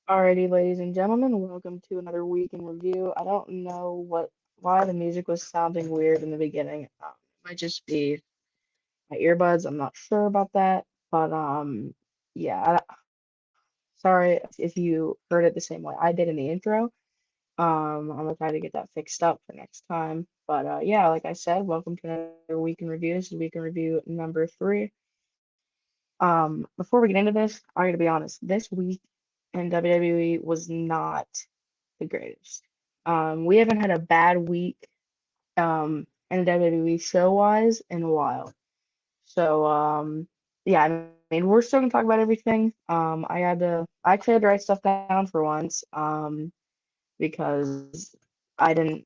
Alrighty, ladies and gentlemen, welcome to another week in review. I don't know why the music was sounding weird in the beginning. It might just be my earbuds. I'm not sure about that, but yeah. Sorry if you heard it the same way I did in the intro. I'm gonna try to get that fixed up for next time. But yeah, like I said, welcome to another week in review. This is week in review number three. Before we get into this, I gotta be honest. This week in WWE was not the greatest. We haven't had a bad week in WWE show wise in a while. So yeah, I mean we're still gonna talk about everything. I actually had to write stuff down for once because I didn't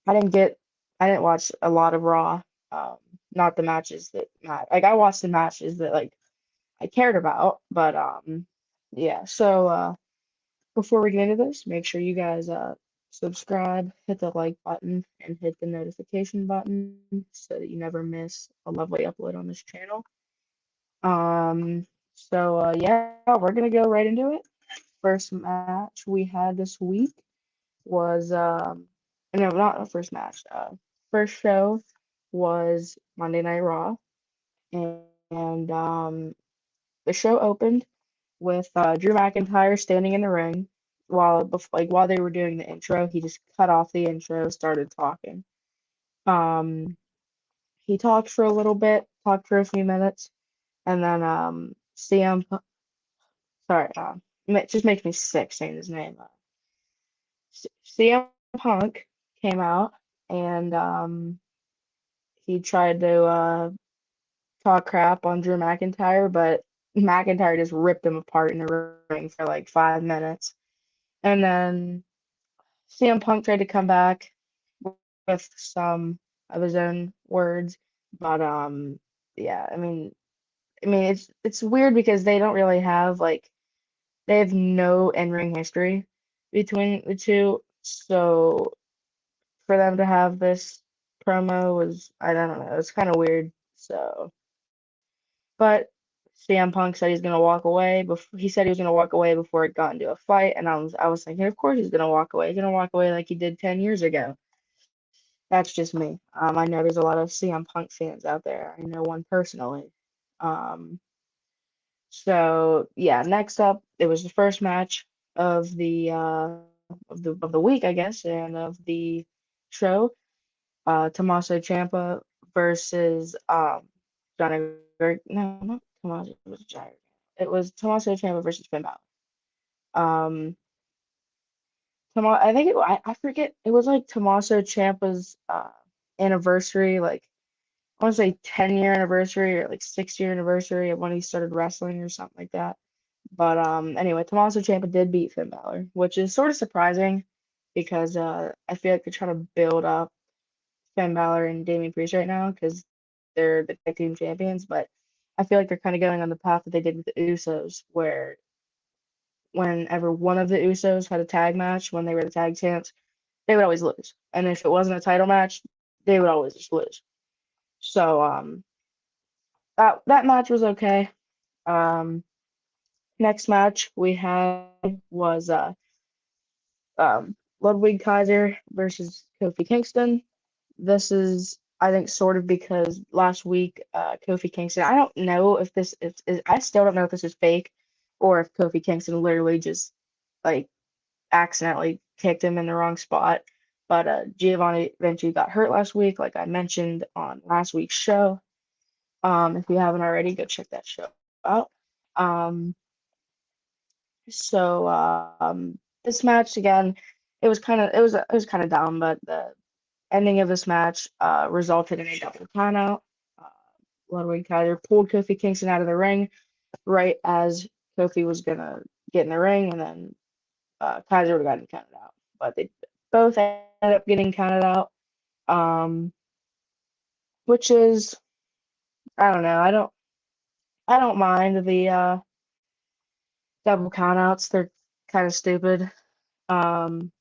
I didn't get I didn't watch a lot of Raw. Um, Not the matches that like I watched the matches that like I cared about, but yeah. So before we get into this, make sure you guys subscribe, hit the like button, and hit the notification button so that you never miss a lovely upload on this channel. Yeah, we're gonna go right into it. First match we had this week was no, not the first match. First show was Monday Night Raw, and the show opened with Drew McIntyre standing in the ring while they were doing the intro. He just cut off the intro, started talking. Um, he talked for a little bit, talked for a few minutes, and then sorry, it just makes me sick saying his name. CM Punk came out and he tried to talk crap on Drew McIntyre, but McIntyre just ripped him apart in the ring for like 5 minutes. And then CM Punk tried to come back with some of his own words, but yeah, I mean it's weird because they don't really have like they have no in-ring history between the two, so for them to have this promo was I don't know, it's kind of weird. So, but CM Punk said he's gonna walk away before he said he was gonna walk away before it got into a fight, and I was thinking, of course he's gonna walk away. He's gonna walk away like he did 10 years ago. That's just me. I know there's a lot of CM Punk fans out there. I know one personally. Um, so yeah, next up, it was the first match of the week, I guess, and of the show. Tommaso Ciampa versus Johnny no, not Tommaso, it was Johnny. It was Tommaso Ciampa versus Finn Balor. Um, I think I forget. It was like Tommaso Ciampa's anniversary, like I want to say 10-year anniversary or like 6-year anniversary of when he started wrestling or something like that. But anyway, Tommaso Ciampa did beat Finn Balor, which is sort of surprising because I feel like they're trying to build up Finn Balor and Damian Priest right now because they're the tag team champions. But I feel like they're kind of going on the path that they did with the Usos, where whenever one of the Usos had a tag match when they were the tag champs, they would always lose. And if it wasn't a title match, they would always just lose. So that match was okay. Um, Next match we had was Ludwig Kaiser versus Kofi Kingston. This is, I think, sort of because last week Kofi Kingston. I don't know if this is. I still don't know if this is fake or if Kofi Kingston literally just like accidentally kicked him in the wrong spot. But Giovanni Vinci got hurt last week, like I mentioned on last week's show. If you haven't already, go check that show out. Um, this match again, it was kind of dumb, but the ending of this match resulted in a double countout. Uh, Ludwig Kaiser pulled Kofi Kingston out of the ring right as Kofi was gonna get in the ring, and then Kaiser would have gotten counted out. But they both ended up getting counted out, um, which is I don't know. I don't mind the double countouts. They're kind of stupid. Um,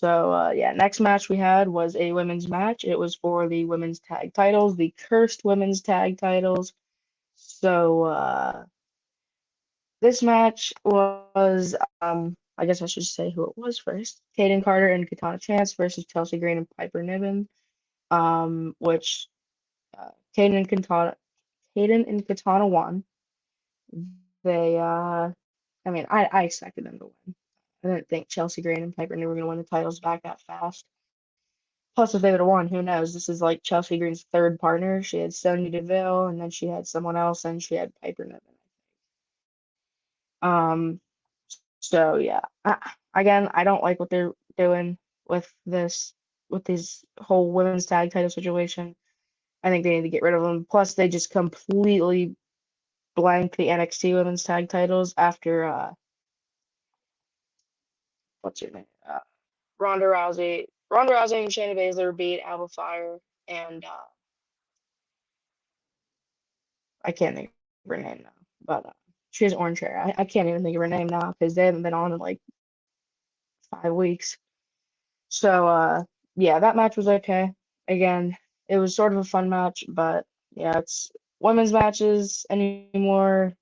yeah, next match we had was a women's match. It was for the women's tag titles, the cursed women's tag titles. So this match was I guess I should say who it was first. Kaden Carter and Katana Chance versus Chelsea Green and Piper Niven. Which uh, Kaden and Katana, Kaden and Katana won. They, I mean, I expected them to win. I didn't think Chelsea Green and Piper Niven were going to win the titles back that fast. Plus, if they would have won, who knows? This is like Chelsea Green's third partner. She had Sonya Deville, and then she had someone else, and she had Piper Niven. Um, so yeah. Again, I don't like what they're doing with this, with these whole women's tag title situation. I think they need to get rid of them. Plus, they just completely blanked the NXT women's tag titles after what's her name? Ronda Rousey. Ronda Rousey and Shayna Baszler beat Alba Fire and I can't think of her name now, but she has orange hair. I can't even think of her name now because they haven't been on in like 5 weeks. So yeah, that match was okay. Again, it was sort of a fun match, but yeah, it's women's matches anymore.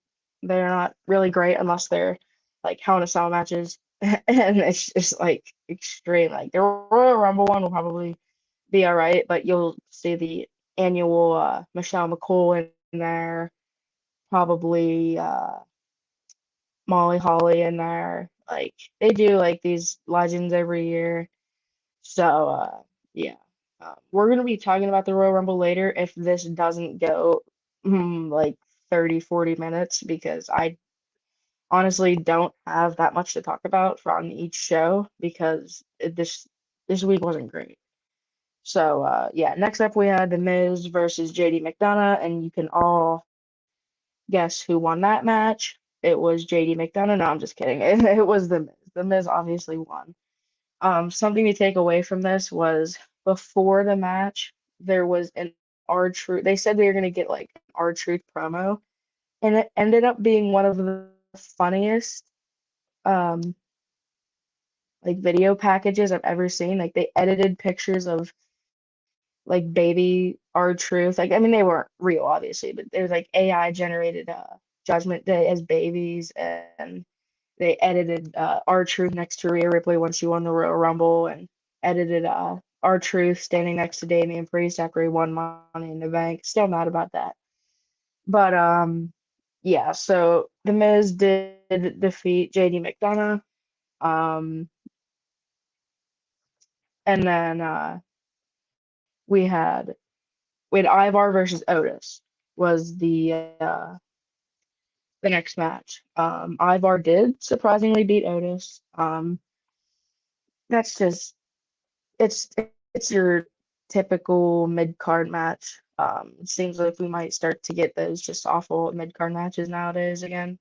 They're not really great unless they're like Hell in a Cell matches, and it's just like extreme. Like the Royal Rumble one will probably be all right, but you'll see the annual Michelle McCool in there, probably Molly Holly in there. Like they do like these legends every year. So yeah, we're gonna be talking about the Royal Rumble later if this doesn't go like 30, 40 minutes because I honestly don't have that much to talk about from each show because this week wasn't great. So yeah, next up we had The Miz versus JD McDonough, and you can all guess who won that match. It was JD McDonough. No, I'm just kidding. It was The Miz. The Miz obviously won. Something to take away from this was before the match, there was an R-Truth. They said they were gonna get like an R-Truth promo, and it ended up being one of the funniest um like video packages I've ever seen. Like they edited pictures of like baby R-Truth. Like I mean they weren't real obviously, but there's like AI generated Judgment Day as babies and they edited R-Truth next to Rhea Ripley when she won the Royal Rumble and edited R-Truth standing next to Damian Priest after he won Money in the Bank. Still mad about that. But yeah, so The Miz did defeat JD McDonough. Um and then we had we had Ivar versus Otis was the next match. Ivar did surprisingly beat Otis. That's just it's it's your typical mid card match. It seems like we might start to get those just awful mid card matches nowadays again.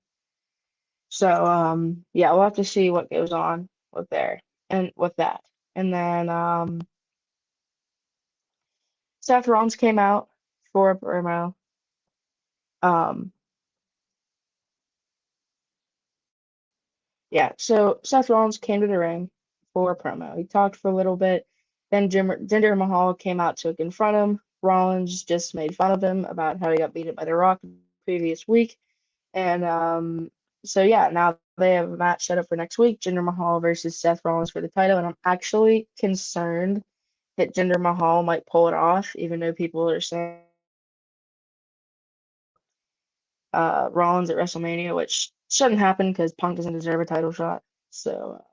So yeah, we'll have to see what goes on with there and with that. And then Seth Rollins came out for a promo. Um yeah, so Seth Rollins came to the ring for a promo. He talked for a little bit. Then Jinder Mahal came out to confront him. Rollins just made fun of him about how he got beaten by The Rock the previous week. And so yeah, now they have a match set up for next week, Jinder Mahal versus Seth Rollins for the title. And I'm actually concerned that Jinder Mahal might pull it off, even though people are saying Rollins at WrestleMania, which shouldn't happen because Punk doesn't deserve a title shot. So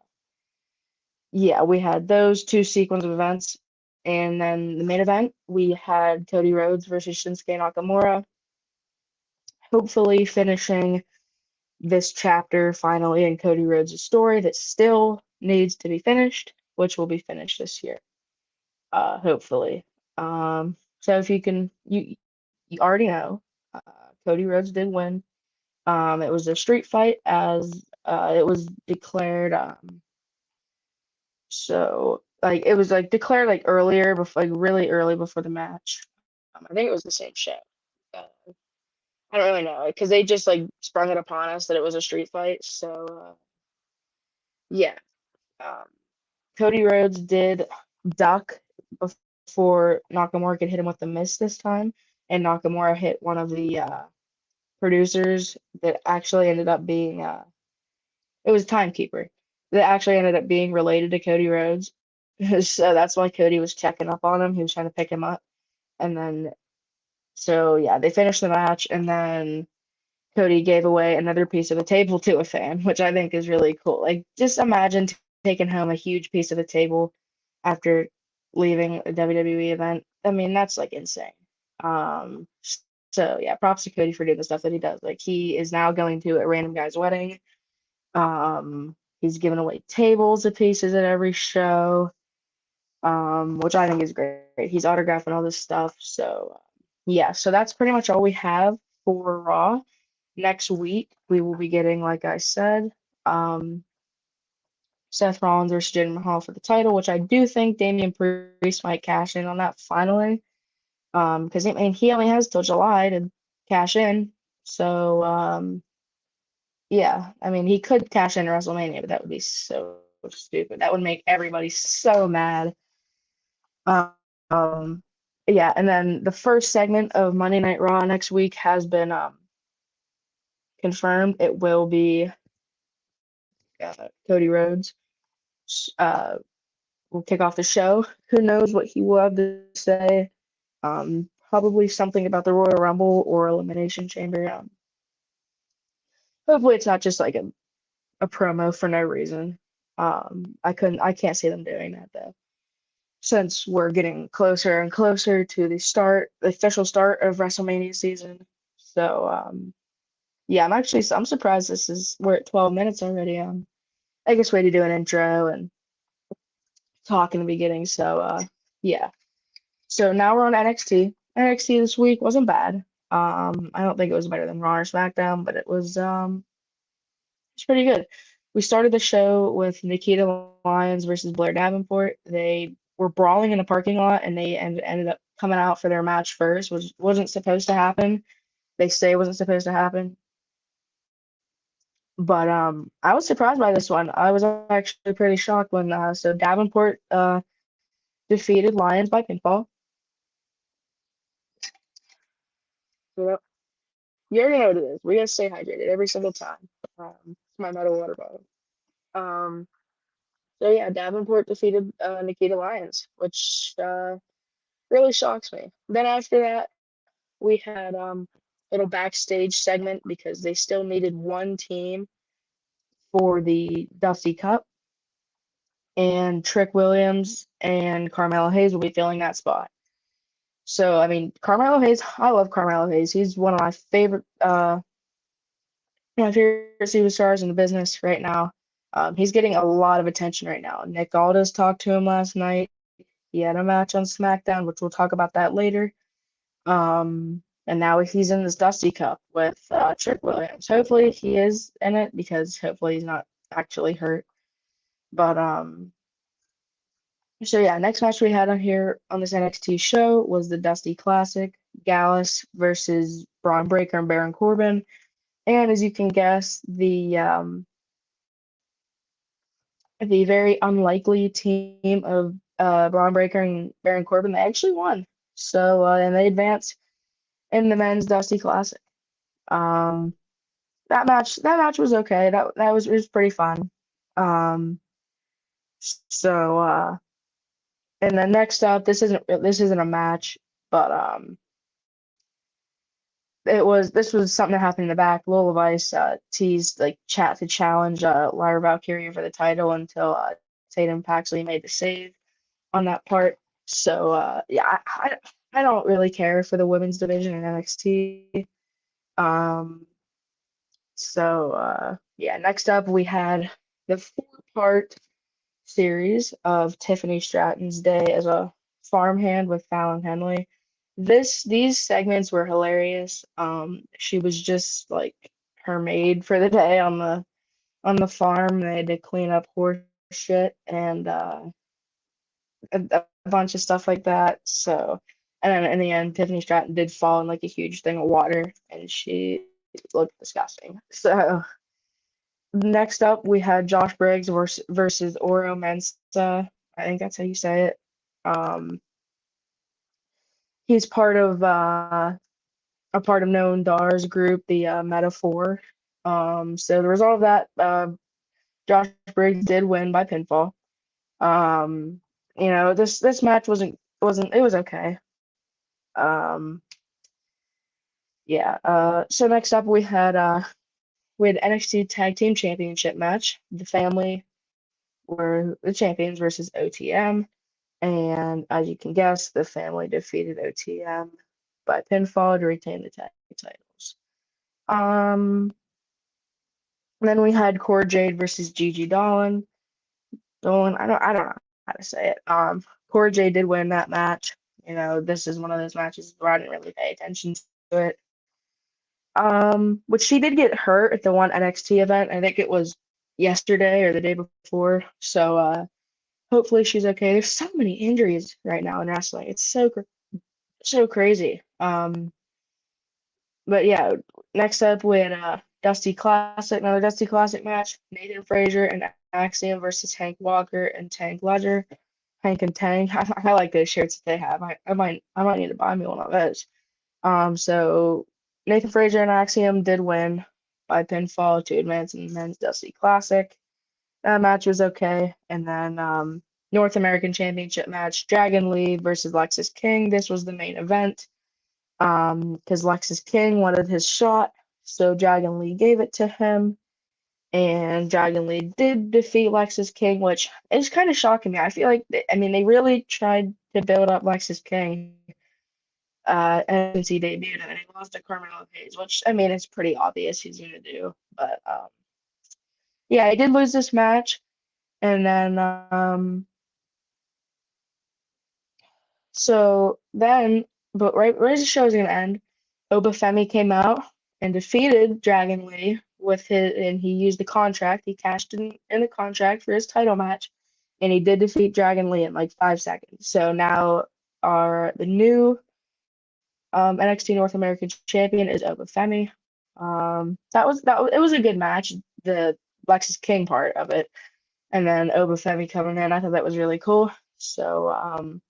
yeah, we had those two sequence of events. And then the main event, we had Cody Rhodes versus Shinsuke Nakamura, hopefully finishing this chapter finally in Cody Rhodes' story that still needs to be finished, which will be finished this year, hopefully. So if you can, you already know, uh, Cody Rhodes did win. It was a street fight as it was declared. So like it was like declared like earlier before, like really early before the match. I think it was the same show. Uh, I don't really know because they just like sprung it upon us that it was a street fight. So yeah. Um, Cody Rhodes did duck before Nakamura could hit him with the miss this time, and Nakamura hit one of the producers that actually ended up being it was Timekeeper. that actually ended up being related to Cody Rhodes. So that's why Cody was checking up on him. He was trying to pick him up. And then, so yeah, they finished the match, and then Cody gave away another piece of the table to a fan, which I think is really cool. Like, just imagine taking home a huge piece of the table after leaving a WWE event. I mean, that's like insane. Um, so yeah, props to Cody for doing the stuff that he does. Like, he is now going to a random guy's wedding. He's giving away tables of pieces at every show, which I think is great. He's autographing all this stuff. So yeah, so that's pretty much all we have for Raw. Next week, we will be getting, like I said, um, Seth Rollins versus Jinder Mahal for the title, which I do think Damian Priest might cash in on that finally. Because I mean, he only has till July to cash in. So, yeah, I mean, he could cash in at WrestleMania, but that would be so stupid. That would make everybody so mad. Um, yeah, and then the first segment of Monday Night Raw next week has been confirmed. It will be Cody Rhodes. Uh, will kick off the show. Who knows what he will have to say? Probably something about the Royal Rumble or Elimination Chamber. Hopefully, it's not just like a promo for no reason. I can't see them doing that though, since we're getting closer and closer to the official start of WrestleMania season. So, yeah, I'm surprised we're at 12 minutes already. I guess way to do an intro and talk in the beginning. So, yeah. So now we're on NXT. NXT this week wasn't bad. I don't think it was better than Raw or SmackDown, but it's pretty good. We started the show with Nikita Lyons versus Blair Davenport. They were brawling in a parking lot, and they ended up coming out for their match first, which wasn't supposed to happen. They say it wasn't supposed to happen, but I was surprised by this one. I was actually pretty shocked when so Davenport defeated Lyons by pinfall. So you already know what it is. We gotta stay hydrated every single time. It's my metal water bottle. Um, so yeah, Davenport defeated Nikita Lyons, which really shocks me. Then after that, we had little backstage segment because they still needed one team for the Dusty Cup, and Trick Williams and Carmelo Hayes will be filling that spot. So I mean, Carmelo Hayes, I love Carmelo Hayes. He's one of my favorite superstars in the business right now. He's getting a lot of attention right now. Nick Aldis talked to him last night. He had a match on SmackDown, which we'll talk about that later. And now he's in this Dusty Cup with Trick Williams. Hopefully he is in it because hopefully he's not actually hurt. But so yeah, next match we had on here on this NXT show was the Dusty Classic, Gallus versus Braun Breaker and Baron Corbin. And as you can guess, the very unlikely team of Braun Breaker and Baron Corbin, they actually won. So and they advanced in the men's Dusty Classic. Um, that match was okay. That was it was pretty fun. Um, so and then next up, this isn't a match, but this was something that happened in the back. Lola Vice teased like chat to challenge Lyra Valkyria for the title until Tatum Paxley made the save on that part. So yeah, I don't really care for the women's division in NXT. Um, so yeah, next up we had the four-part series of Tiffany Stratton's day as a farmhand with Fallon Henley. These segments were hilarious. She was just like her maid for the day on the farm. They had to clean up horse shit and a bunch of stuff like that. So, and then in the end, Tiffany Stratton did fall in like a huge thing of water, and she looked disgusting. So next up, we had Josh Briggs versus Oro Mensah. I think that's how you say it. Um, he's a part of Noam Dar's group, the Metaphor. So the result of that, Josh Briggs did win by pinfall. Um, this match wasn't it was okay. Um, yeah. So next up we had NXT Tag Team Championship match. The family were the champions versus OTM, and as you can guess, the family defeated OTM by pinfall to retain the tag titles. Um, then we had Cora Jade versus Gigi Dolan. I don't know how to say it. Cora Jade did win that match. This is one of those matches where I didn't really pay attention to it. Which she did get hurt at the one NXT event. I think it was yesterday or the day before. So hopefully she's okay. There's so many injuries right now in wrestling. It's so crazy. But yeah, next up we had another Dusty Classic match. Nathan Frazier and Axiom versus Hank Walker and Tank Ledger. Hank and Tank. I like those shirts that they have. I might need to buy me one of those. So Nathan Frazier and Axiom did win by pinfall to advance in the men's Dusty Classic. That match was okay. And then North American Championship match, Dragon Lee versus Lexis King. This was the main event because Lexis King wanted his shot, so Dragon Lee gave it to him. And Dragon Lee did defeat Lexis King, which is kind of shocking me. I feel like, they really tried to build up Lexis King and since he debuted and he lost to Carmelo Hayes, which, it's pretty obvious he's going to do. But yeah, he did lose this match. And then, so then, but right as the show was going to end, Obafemi came out and defeated Dragon Lee and he used the contract. He cashed in the contract for his title match, and he did defeat Dragon Lee in like 5 seconds. So now the new NXT North American champion is Obafemi. It was a good match, the Lexis King part of it, and then Obafemi coming in. I thought that was really cool. So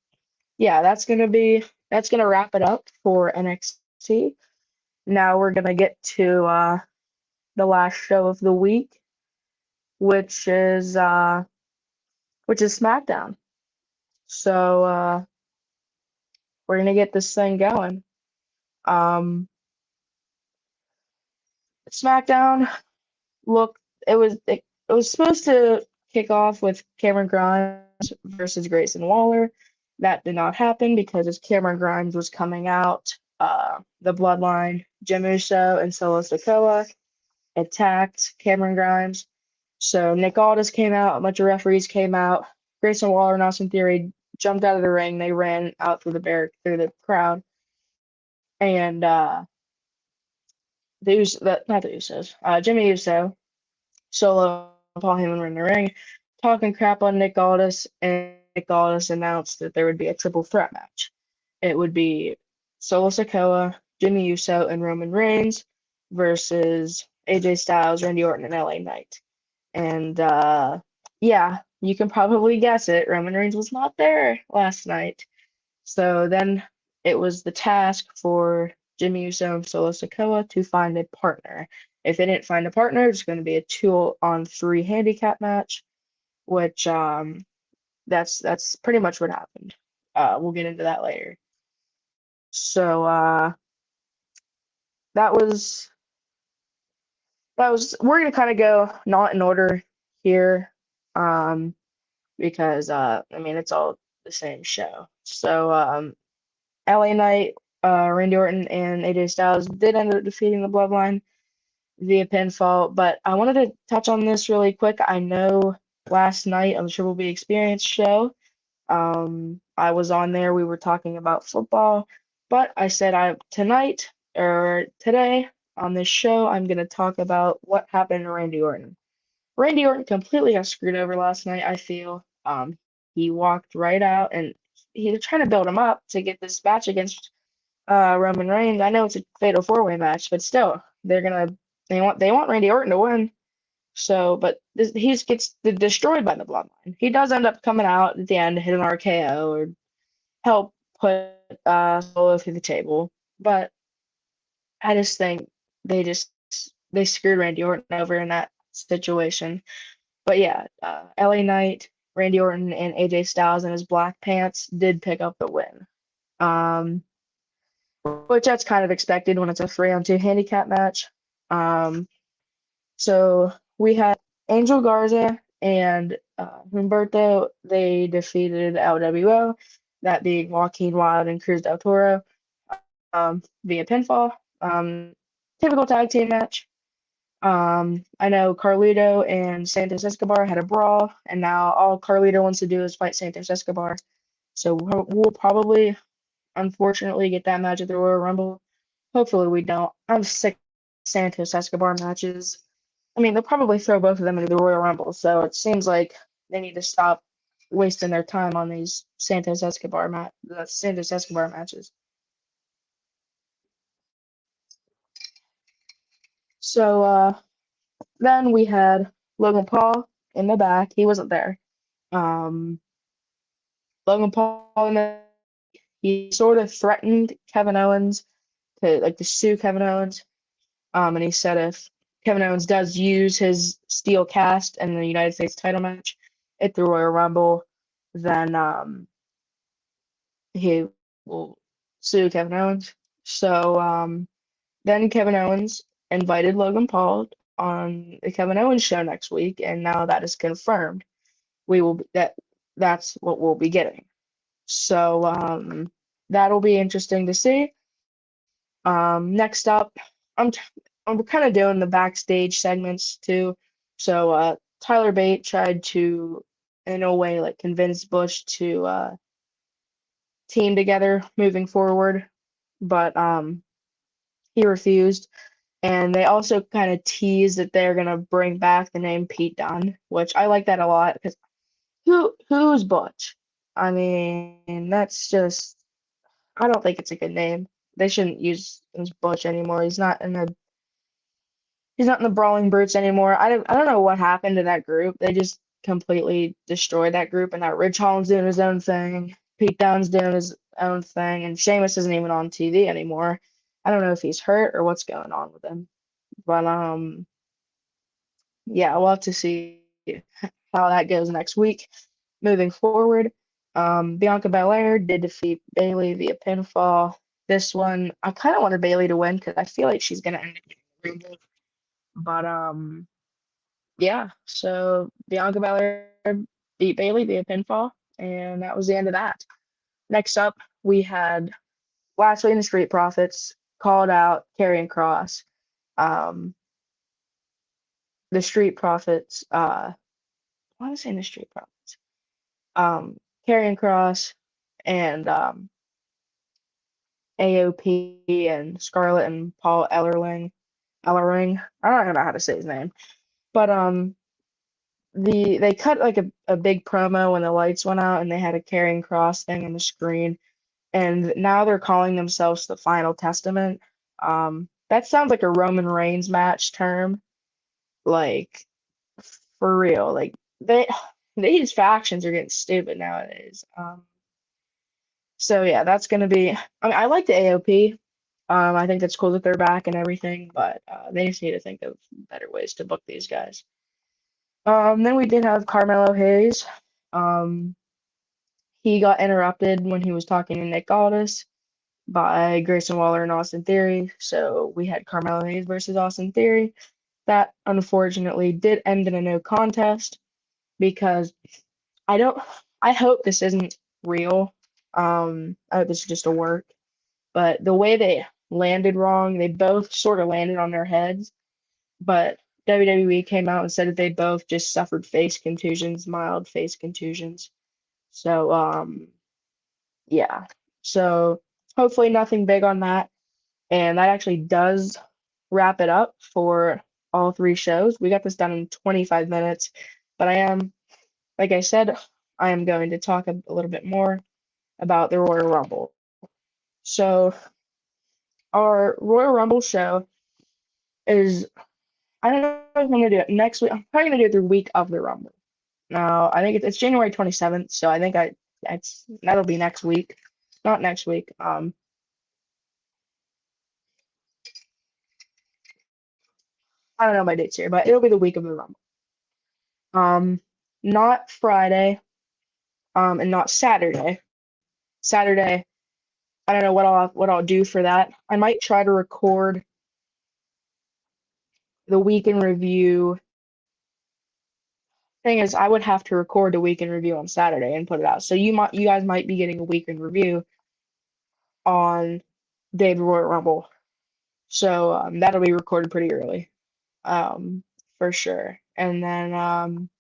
yeah, that's gonna wrap it up for NXT. Now we're gonna get to the last show of the week, which is SmackDown. So we're gonna get this thing going. Um, SmackDown look it was supposed to kick off with Cameron Grimes versus Grayson Waller. That did not happen because as Cameron Grimes was coming out, the Bloodline, Jim Uso and Solo Sikoa attacked Cameron Grimes. So Nick Aldis came out, a bunch of referees came out. Grayson Waller and Austin Theory jumped out of the ring. They ran out through the crowd, and not the Usos, Jimmy Uso, Solo, and Paul Heyman were in the ring, talking crap on Nick Aldis, and Nick Aldis announced that there would be a triple threat match. It would be Solo Sikoa, Jimmy Uso, and Roman Reigns versus AJ Styles, Randy Orton, and LA Knight. And yeah, you can probably guess it. Roman Reigns was not there last night. So then it was the task for Jimmy Uso and Solo Sikoa to find a partner. If they didn't find a partner, it's going to be a 2-on-3 handicap match, which that's pretty much what happened. We'll get into that later. So that was we're gonna kind of go not in order here, because it's all the same show. So LA Knight, Randy Orton, and AJ Styles did end up defeating the Bloodline via pinfall, but I wanted to touch on this really quick. I know last night on the Triple B Experience show, I was on there. We were talking about football, but I said today on this show, I'm going to talk about what happened to Randy Orton. Randy Orton completely got screwed over last night, I feel. He walked right out and he was trying to build him up to get this match against Roman Reigns. I know it's a fatal four-way match, but still, they want Randy Orton to win. So, but he just gets destroyed by the Bloodline. He does end up coming out at the end, hit an RKO or help put Solo through the table. But I just think they screwed Randy Orton over in that situation. But yeah, LA Knight, Randy Orton, and AJ Styles in his black pants did pick up the win. Um, which that's kind of expected when it's a 3-on-2 handicap match. Um, so we had Angel Garza and Humberto. They defeated LWO, that being Joaquin Wilde and Cruz del Toro, via pinfall. Typical tag team match. I know Carlito and Santos Escobar had a brawl, and now all Carlito wants to do is fight Santos Escobar. So we'll probably, unfortunately, get that match at the Royal Rumble. Hopefully we don't. I'm sick of Santos Escobar matches. I mean, they'll probably throw both of them into the Royal Rumble, so it seems like they need to stop wasting their time on these Santos Escobar matches. So then we had Logan Paul in the back. He wasn't there. Um, Logan Paul in the he sort of threatened Kevin Owens to sue Kevin Owens. And he said if Kevin Owens does use his steel cast in the United States title match at the Royal Rumble, then he will sue Kevin Owens. So then Kevin Owens invited Logan Paul on the Kevin Owens show next week, and now that is confirmed. We will that's what we'll be getting. So that'll be interesting to see. Next up, I'm I'm kind of doing the backstage segments too. So Tyler Bate tried to, in a way, like convince Bush to team together moving forward, but he refused. And they also kind of teased that they're gonna bring back the name Pete Dunne, which I like that a lot because who's Butch? I mean, that's just I don't think it's a good name. They shouldn't use his Butch anymore. He's not in the Brawling Brutes anymore. I don't know what happened to that group. They just completely destroyed that group, and now Ridge Holland's doing his own thing. Pete Dunne's doing his own thing, and Sheamus isn't even on TV anymore. I don't know if he's hurt or what's going on with him. But yeah, we'll have to see how that goes next week. Moving forward, Bianca Belair did defeat Bayley via pinfall. This one, I kind of wanted Bayley to win because I feel like she's gonna end up getting the Rumble. But yeah, so Bianca Belair beat Bayley via pinfall, and that was the end of that. Next up, we had Lashley and the Street Profits called out Karrion Kross. Um, the Street Profits, why am I saying the Street Profits? Karrion Kross and AOP and Scarlett and Paul Ellering. I don't know how to say his name, but they cut like a big promo when the lights went out and they had a Karrion Kross thing on the screen, and now they're calling themselves the Final Testament. That sounds like a Roman Reigns match term, like for real. Like they these factions are getting stupid nowadays. So yeah, that's gonna be. I mean, I like the AOP. I think it's cool that they're back and everything, but they just need to think of better ways to book these guys. Then we did have Carmelo Hayes. Um, he got interrupted when he was talking to Nick Aldis by Grayson Waller and Austin Theory. So we had Carmelo Hayes versus Austin Theory. That unfortunately did end in a no contest because I don't. I hope this isn't real. I hope this is just a work. But the way they landed wrong, they both sort of landed on their heads. But WWE came out and said that they both just suffered face contusions, mild face contusions. So yeah. So hopefully nothing big on that. And that actually does wrap it up for all three shows. We got this done in 25 minutes, but like I said, I am going to talk a little bit more about the Royal Rumble. So our Royal Rumble show is, I don't know if I'm gonna do it next week. I'm probably gonna do it the week of the Rumble. Now, I think it's January 27th, so I think that'll be next week. Not next week. I don't know my dates here, but it'll be the week of the Rumble. Um, not Friday, and not Saturday. Saturday, I don't know what I'll do for that. I might try to record the week in review. Thing is, I would have to record the week in review on Saturday and put it out. So you guys might be getting a week in review on day of the Royal Rumble. So that'll be recorded pretty early, for sure. And then I'm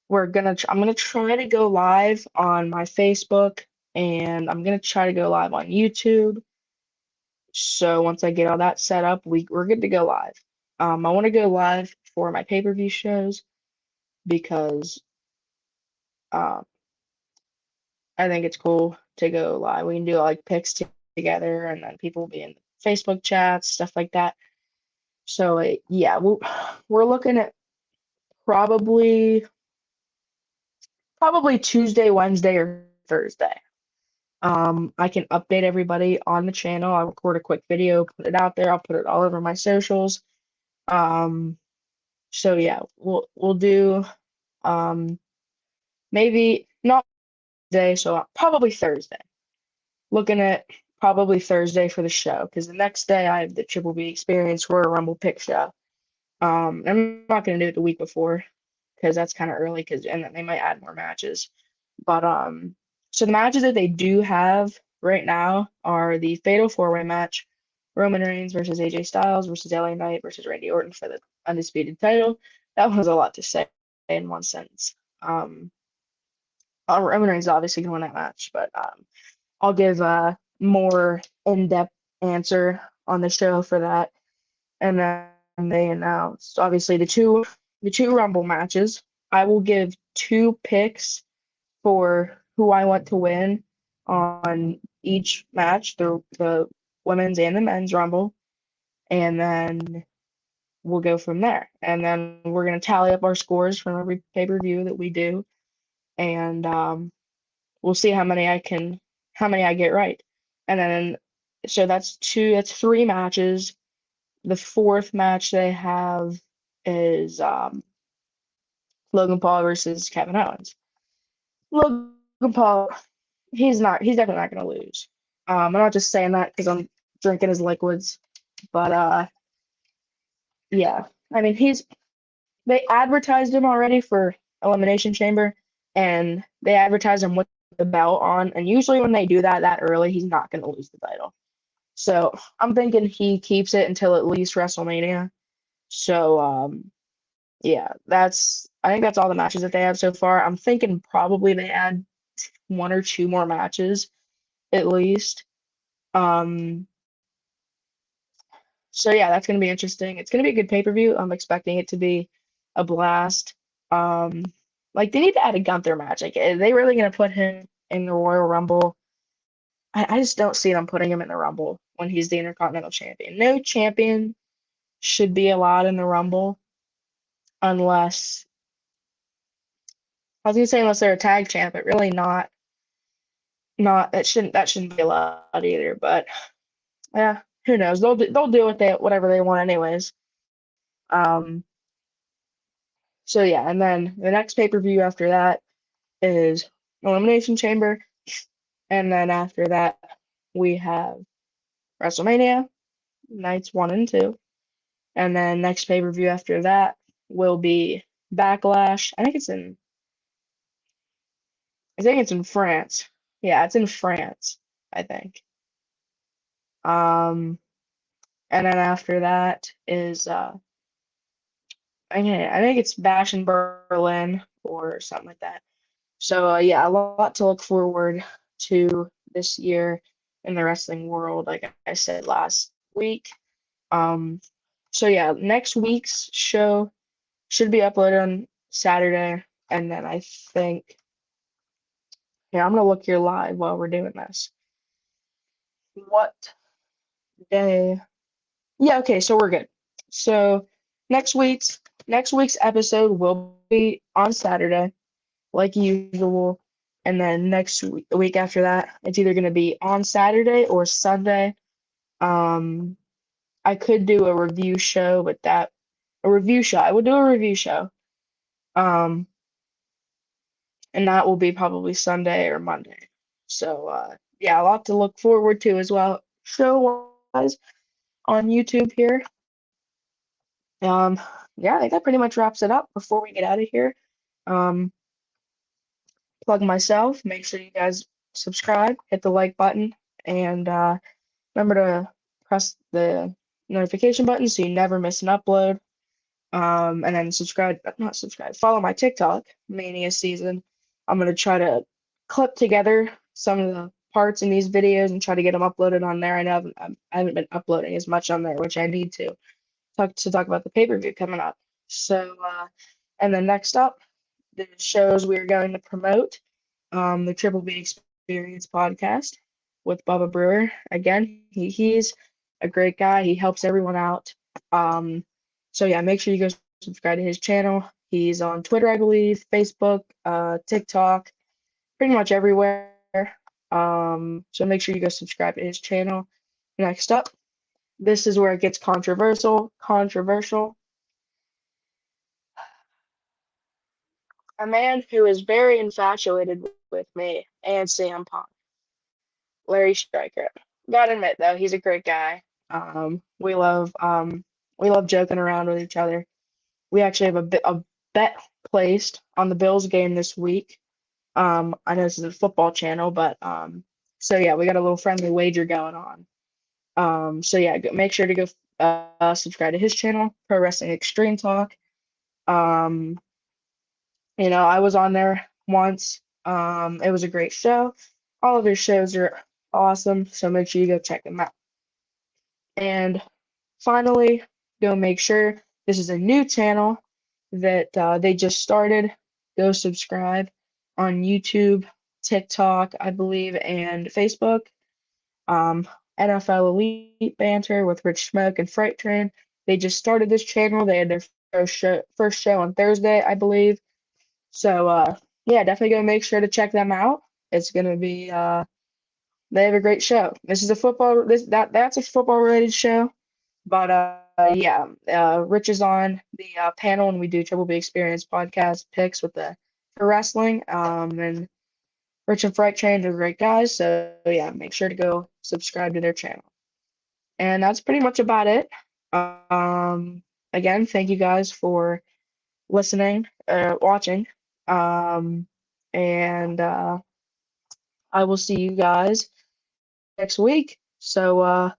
gonna try to go live on my Facebook, and I'm gonna try to go live on YouTube. So once I get all that set up, we're good to go live. I want to go live for my pay-per-view shows because um, I think it's cool to go live. We can do like picks together, and then people will be in Facebook chats, stuff like that. So yeah, we're looking at probably probably Tuesday, Wednesday, or Thursday. I can update everybody on the channel. I'll record a quick video, put it out there. I'll put it all over my socials. Um, so yeah, we'll do maybe not today, so probably Thursday. Looking at probably Thursday for the show because the next day I have the Triple B Experience Royal Rumble pick show. I'm not gonna do it the week before because that's kind of early and then they might add more matches. But so the matches that they do have right now are the Fatal Four-Way match, Roman Reigns versus AJ Styles versus LA Knight versus Randy Orton for the undisputed title. That was a lot to say in one sentence. Roman Reigns obviously gonna win that match, but I'll give a more in-depth answer on the show for that. And then they announced obviously the two Rumble matches. I will give two picks for who I want to win on each match, the women's and the men's Rumble, and then we'll go from there. And then we're gonna tally up our scores from every pay-per-view that we do, and we'll see how many I get right. And then so that's three matches. The fourth match they have is Logan Paul versus Kevin Owens. Logan Paul, he's definitely not gonna lose. I'm not just saying that because I'm drinking his liquids, but yeah. I mean they advertised him already for Elimination Chamber, and they advertised him with the belt on, and usually when they do that early, he's not gonna lose the title. So I'm thinking he keeps it until at least WrestleMania. So yeah, I think that's all the matches that they have so far. I'm thinking probably they add one or two more matches at least. Um, so yeah, that's gonna be interesting. It's gonna be a good pay-per-view. I'm expecting it to be a blast. Um, like they need to add a Gunther match. Like, are they really gonna put him in the Royal Rumble? I just don't see them putting him in the Rumble when he's the Intercontinental Champion. No champion should be allowed in the Rumble unless I was gonna say unless they're a tag champ, but really not that shouldn't be allowed either. But yeah, who knows? They'll do whatever they want anyways. Um, so yeah, and then the next pay-per-view after that is Elimination Chamber, and then after that we have WrestleMania nights 1 and 2, and then next pay-per-view after that will be Backlash. I think it's in France. Yeah, it's in France, I think. Um, and then after that is I think it's Bash in Berlin or something like that. So yeah, a lot to look forward to this year in the wrestling world, like I said last week. Um, so yeah, next week's show should be uploaded on Saturday, and then I think yeah, I'm gonna look here live while we're doing this. What day? Yeah, okay, so we're good. So next week's episode will be on Saturday, like usual. And then next week, the week after that, it's either gonna be on Saturday or Sunday. Um, I could do a review show, but that a review show. I would do a review show. Um, and that will be probably Sunday or Monday. So yeah, a lot to look forward to as well. Show-wise on YouTube here. Um, yeah, I think that pretty much wraps it up before we get out of here. Um, plug myself. Make sure you guys subscribe, hit the like button, and remember to press the notification button so you never miss an upload. And then subscribe, not subscribe, follow my TikTok, Mania Season. I'm gonna try to clip together some of the parts in these videos and try to get them uploaded on there. I know I haven't been uploading as much on there, which I need to talk about the pay-per-view coming up. So, and then next up, the shows we're going to promote, the Triple B Experience podcast with Bubba Brewer. Again, he's a great guy. He helps everyone out. So yeah, make sure you go subscribe to his channel. He's on Twitter, I believe, Facebook, TikTok, pretty much everywhere. So make sure you go subscribe to his channel. Next up, this is where it gets controversial. Controversial. A man who is very infatuated with me and Sam Punk, Larry Stryker. Gotta admit though, he's a great guy. We love joking around with each other. We actually have a bet placed on the Bills game this week. I know this is a football channel, but so yeah, we got a little friendly wager going on. So yeah, make sure to go subscribe to his channel, Pro Wrestling Extreme Talk. Um, I was on there once. It was a great show. All of his shows are awesome, so make sure you go check them out. And finally, go make sure this is a new channel that they just started. Go subscribe on YouTube, TikTok, I believe, and Facebook. Um, NFL Elite Banter with Rich Smoke and Freight Train. They just started this channel. They had their first show on Thursday, I believe. So yeah, definitely go make sure to check them out. It's gonna be they have a great show. This is a football that's a football related show. But yeah, Rich is on the panel and we do Triple B Experience podcast picks with the for wrestling. And Rich and Fright Train are great guys. So yeah, make sure to go subscribe to their channel. And that's pretty much about it. Again, thank you guys for listening, watching. Um, and I will see you guys next week. So